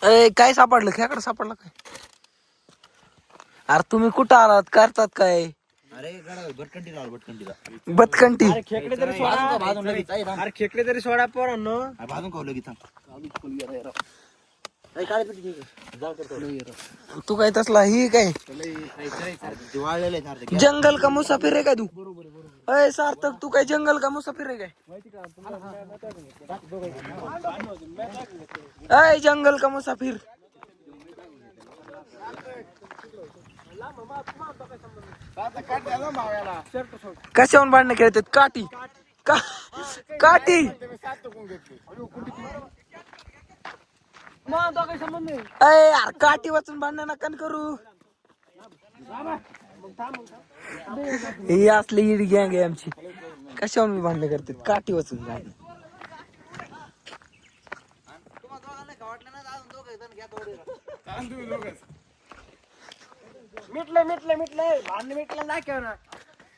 काय सापडलं खेकडं सापडलं काय? अरे तुम्ही कुठं आलात करतात काय? अरे भटकंटीला बतकंटी खेकडे तरी सोडा. अरे खेकडे तरी सोडा पोरांनो. भाजून खाऊ लगेच तू काय तसला ही काय वाळलेले जंगल का मुसाफिर आहे काय तू? अय सार्थक तू काय जंगल का मुसाफिर आहे काय? अय जंगल का मुसाफिर कशावर भांडणं खेळतात? काठी काठी अय यार काठी वाचून भांडणं नका करू. ही असली इडी गँग आहे आमची. कशावर मी भांडणं करते? काठी वाचून भांडणं.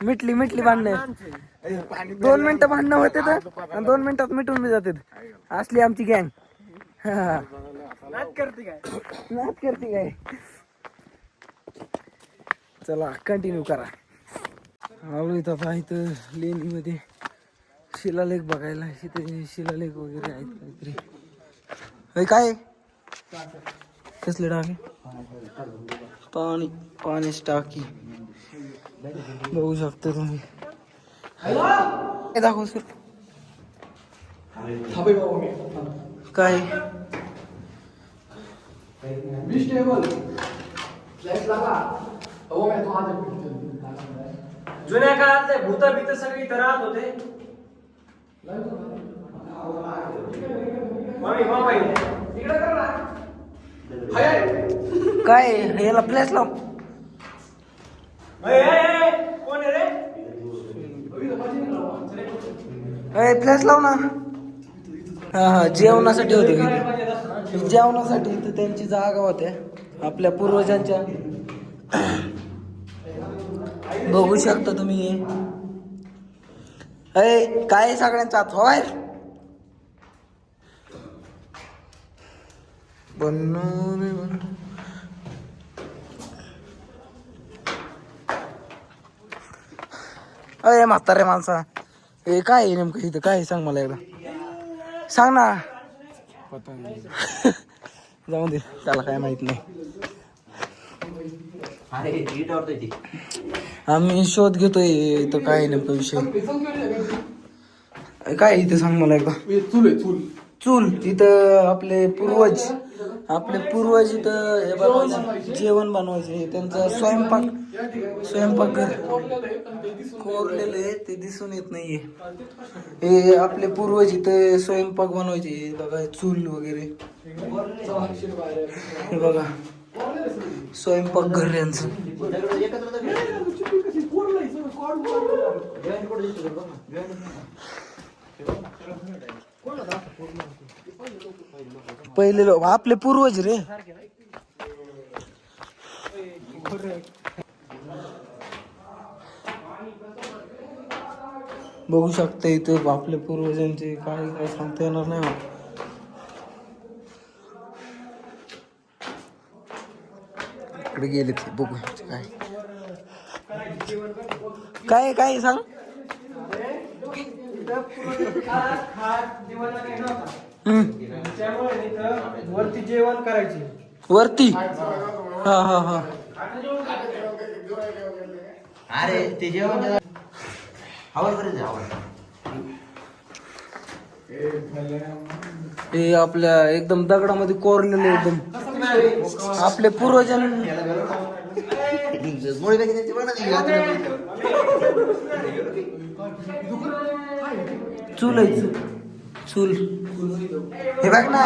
मिटली भांडणं. 2 मिनिटं भांडणं होते तर 2 मिनिटात मिटून बी जाते. असली आमची गँग. नाच करते काय? चला कंटिन्यू करा. आवडू इथं इथं लेणीमध्ये शिलालेख बघायला. इथे शिलालेख वगैरे आहेत काहीतरी. काय कसले टाकी? पाण्याची टाकी बघू शकता तुम्ही. दाखव सर काय जुन्या काळातले भूत भीत सगळी इथं राहत होते. काय याला प्लेस लाव. कोण आहे रे? प्लेस लाव ना. हा जेवणासाठी होते का? जेवणासाठी तर त्यांची जागा होत्या आपल्या पूर्वजांच्या. बघू शकता तुम्ही. काय सगळ्यांचा हात होय अय म्हातारे माणसा. हे काय आहे नेमकं इथं? काय सांग मला एकदा सांग ना. जाऊ दे त्याला काय माहित नाही. आम्ही शोध घेतोय इथं काय नेमका विषय. काय इथं सांग मला एकदा. चूल इथं आपले पूर्वज इथं हे बनवायचे, जेवण बनवायचे. त्यांचा स्वयंपाक कोरलेले ते दिसून येत नाहीये. हे आपले पूर्वज इथं स्वयंपाक बनवायचे बघा. चूल वगैरे हे बघा स्वयंपाक घर यांचं. पहिले लोक आपले पूर्वज रे. बघू शकता इथं आपल्या पूर्वजांचे काय सांगता येणार नाही. इकडे गेले ते बघू काय काय सांग. वरती जेवण करायचे. वरती हा अरे ते जेवण हे आपल्या एकदम दगडामध्ये कोरलेले एकदम आपले पूर्वजन. चूल हे बघ ना.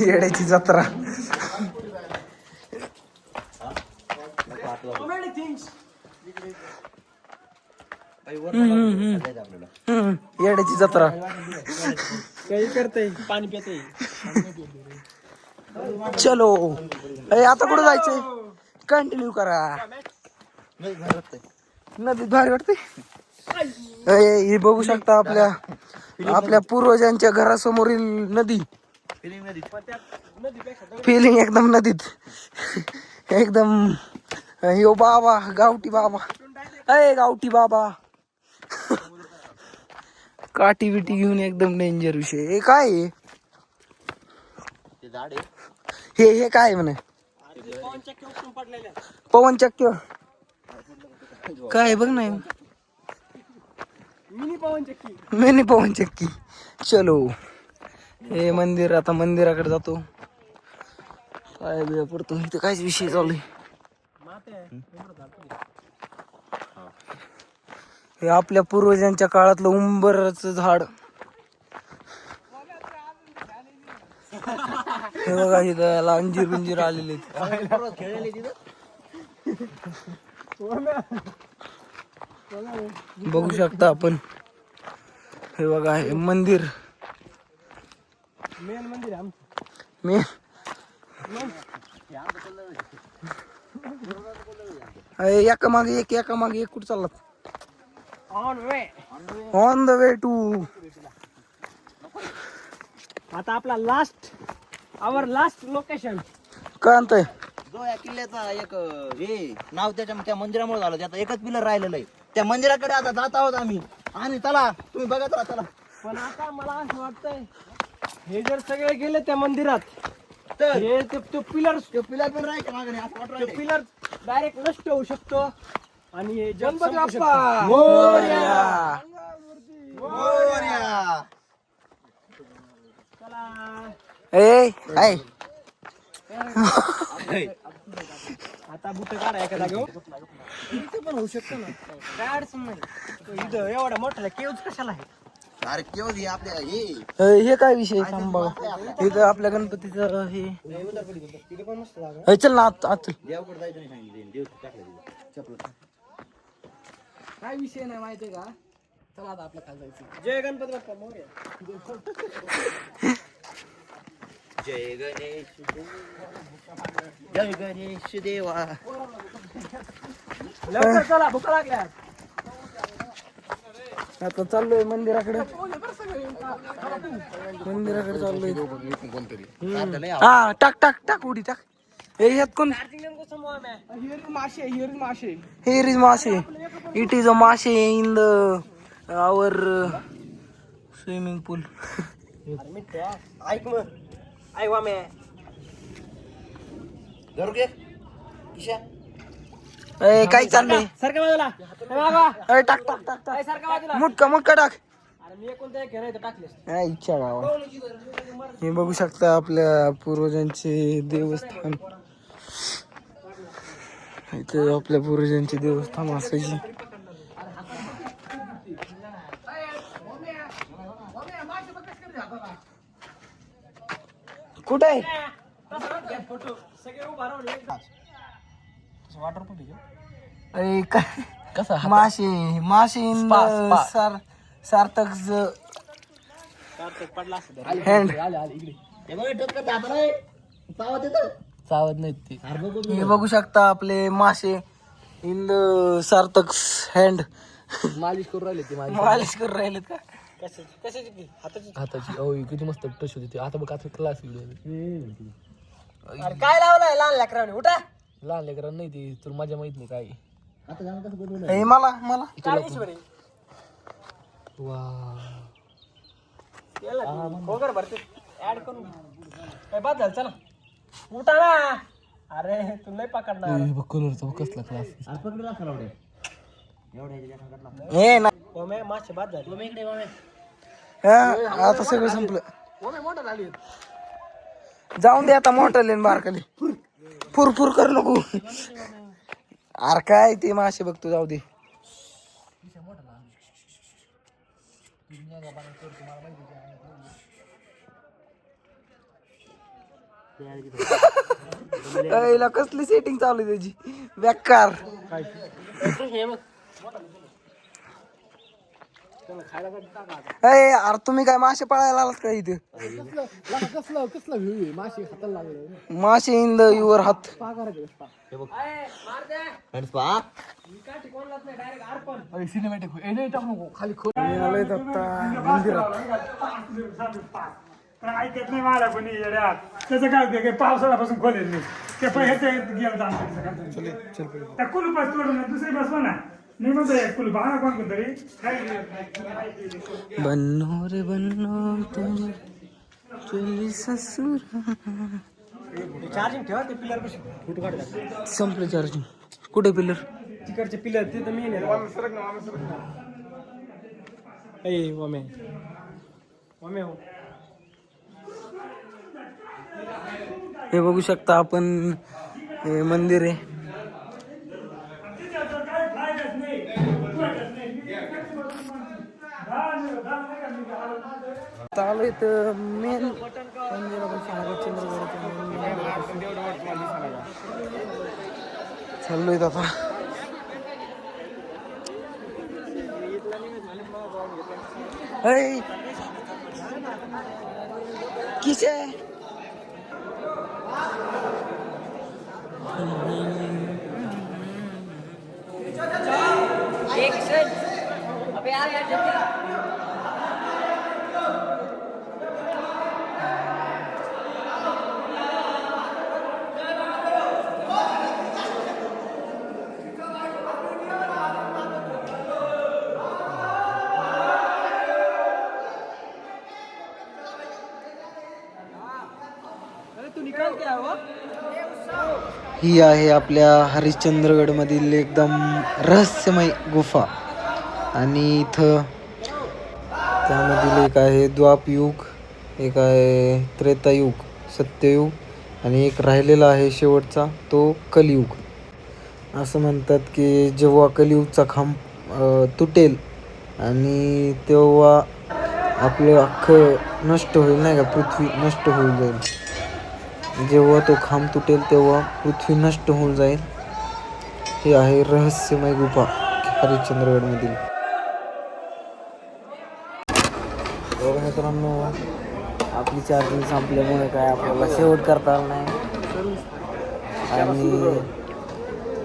येड्याची जत्रा. येड्याची जत्रा. काही करते पाणी पिते. चलो आता कुठं जायचंय कंटिन्यू करा. नदीत भारी वाटते. हे बघू शकता आपल्या पूर्वजांच्या घरासमोरील नदी. फिलिंग एकदम नदीत एकदम. यो बाबा गावठी बाबा. अय गावठी बाबा काठी बिटी घेऊन एकदम डेंजर विषय. हे काय आहे? हे काय म्हणे पवन चक्क्य काय बघ नाही. मिनी पवन चक्की. चलो हे मंदिर. आता मंदिराकडे जातो. काय वेळ पडतो इथं. कायच विषय चालू आहे. हे आपल्या पूर्वजांच्या काळातलं उंबरच झाड. हे बघा इथं अंजीर बिंजीर आलेले. बघू शकता आपण. हे बघा हे मंदिर. मेन मंदिर मेन. एका मागे एक कुठं चाललात? On the way to. आता आपला आवर लास्ट लोकेशन काय आणतंय? जो या किल्ल्याचा एक हे नाव त्या मंदिरामुळे झालं. त्याचा एकच पिलर राहिलेलं आहे. त्या मंदिराकडे आता जात आहोत आम्ही. आणि चला तुम्ही बघत राहा. चला. पण आता मला असं वाटतंय हे जर सगळे गेले त्या मंदिरात तर हे तो पिलर पण राहायचं मागणी असं वाटू राहिलंय. पिलर डायरेक्ट नष्ट होऊ शकतो. आणि हे जग गणपती संपू शकतं. बाप्पा मोरया. चला ए काय आता बुट काढा एका जागेवर. इथे पण होऊ शकतं ना. काय अडचण नाही. इथं एवढा मोठा केव्ज कशाला आहे? अरे केवळ हे आपल्या हे हे काय विषय थांबा. इथं आपल्या गणपतीचं हे. तिथे पण मस्त जागा. हे चल ना आत चल. देवाकडे जायचं नाही सांगितलं. देव टाकलं चपल. काय विषय नाही माहितीये का. चला आता आपल्या खाली जायचं. जय गणपती बाप्पा मोरया. जय गणेश देवा. लवकर चला भूक लागल्या. आता चाललोय मंदिराकडे. चाललोय. हा टाक टाक टाक उडी टाक. हे ह्यात कोण? Here is मासे. It is a मासे in the our swimming pool. ऐक मग. ऐक वामे. धरू घे किशा. ए काय चाललंय? सारख्या बाजूला. हे बाबा. ए टाक टाक टाक टाक. सारख्या बाजूला. मुटका टाक. अरे मी कोणत्या घेणार इथं टाकलेस. काय इच्छा गावा. हे बघू शकता आपल्या पूर्वजांचे देवस्थान. इथे आपल्या पूर्वजांचे देवस्थान असायची. कुठे आहे? सगळे उभा राहून वॉटरप्रूफ अरे काय कसा मासे इन सार्थक पडला हँड. ते बघ टोकत हाताला चावत येतं. चावत नाहीत ते. हे बघू शकता आपले मासे इन द सार्थक हँड. मालिश करून राहिले ते. मालिश करून राहिलेत का? कशाची हाताची अहो किती मस्त टच होती. आता बघ आता क्लास अरे काय लावलाय लहान लेकरांनी. उठा. लहान लेकरांना नाही ती तुला माझ्या माहित नाही काय. हे मला चाळीसवरी. वा खोगर भरते ऍड करून. बाद झालं चला. उठा ना. अरे तू लय पकडणार. कलरचा कसला क्लास. हे ना. ओमे मासे बाद झाले. इकडे ओमे. हा, आता सगळं संपलं. ओमे मोठा झाली. जाऊन दे आता मोठं लेन बारकाली. फुरफुर कर नको. अरे काय ते मासे बघतो. जाऊ दे. हिला कसली सेटिंग चालू आहे त्याची बेकार. अरे अरे तुम्ही काय मासे पळायला आलात का इथे कसलं कसलं व्ह्यू माशी हाताला लागलं मासे इन द युअर हात सिनेमॅटिक खाली आलोय आता मंदिरात पण ऐकत नाही मला कोणी येड्यात त्याचं काय होते पावसाळ्यापासून खोलेल नाही ते ह्याच्या गेलं त्या कुलूपास तोडून दुसरी बसवा ना मी म्हणतो कुलूप आणा कोण तरी बन्नो रे बन्नो तुम चली ससुर चार्जिंग ठेवा ते पिलर पाशी फोटो काढतात संपलं चार्जिंग कुठे पिलर तिकडचे पिलर ते तर मेन आहे ए वमे वमे हो हे बघू शकता आपण हे मंदिर आहे आलोय तर मेन चाललोय आता किसे ही आहे आपल्या हरिश्चंद्रगड मधील एकदम रहस्यमय गुफा आणि इथं त्यामधील एक आहे द्वापयुग एक आहे त्रेतायुग सत्ययुग आणि एक राहिलेला आहे शेवटचा तो कलियुग असं म्हणतात की जेव्हा कलियुगचा खांब तुटेल आणि तेव्हा आपलं अख्खं नष्ट होईल नाही का पृथ्वी नष्ट होऊन जाईल जेव्हा तो खांब तुटेल तेव्हा पृथ्वी नष्ट होऊन जाईल हे आहे रहस्यमय गुफा हरिश्चंद्रगडमधील बघा मित्रांनो आपली चार्जिंग संपल्यामुळे काय आपल्याला शेवट करता आलं नाही आणि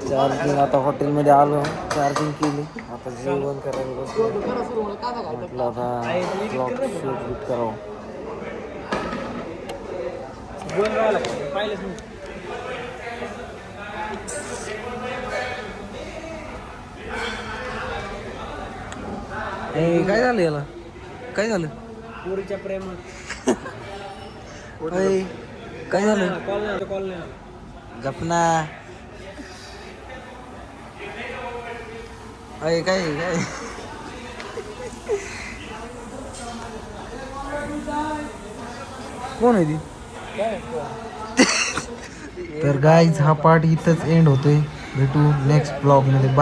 चार्जिंग आता हॉटेलमध्ये आलो चार्जिंग केली आता जेवण करायला बसलो म्हटलं आता ब्लॉग शूट करावं बोल राहिला पाहिलंच नाही काय झालं याला काय झालं पोरीच्या प्रेमात काय झालं कॉल नाही जपना काय काय कोण आहे ती तर गाईज हा पार्ट इथंच एंड होतोय भेटू नेक्स्ट ब्लॉग मध्ये बाय.